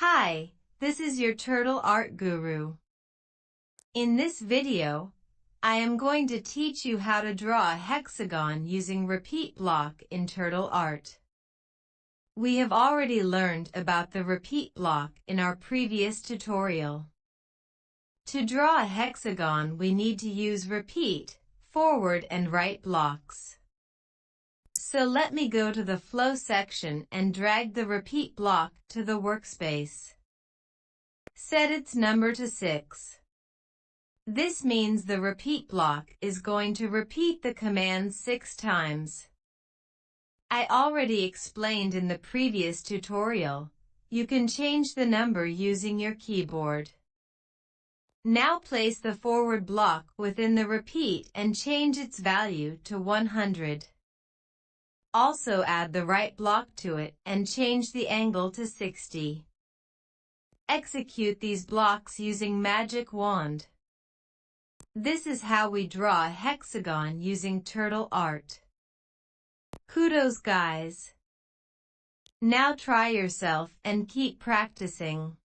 Hi, this is your TurtleArt guru. In this video, I am going to teach you how to draw a hexagon using repeat block in TurtleArt. We have already learned about the repeat block in our previous tutorial. To draw a hexagon, we need to use repeat, forward and right blocks. So let me go to the flow section and drag the repeat block to the workspace. Set its number to 6. This means the repeat block is going to repeat the command 6 times. I already explained in the previous tutorial, you can change the number using your keyboard. Now place the forward block within the repeat and change its value to 100. Also add the right block to it and change the angle to 60. Execute these blocks using Magic Wand. This is how we draw a hexagon using TurtleArt. Kudos guys! Now try yourself and keep practicing.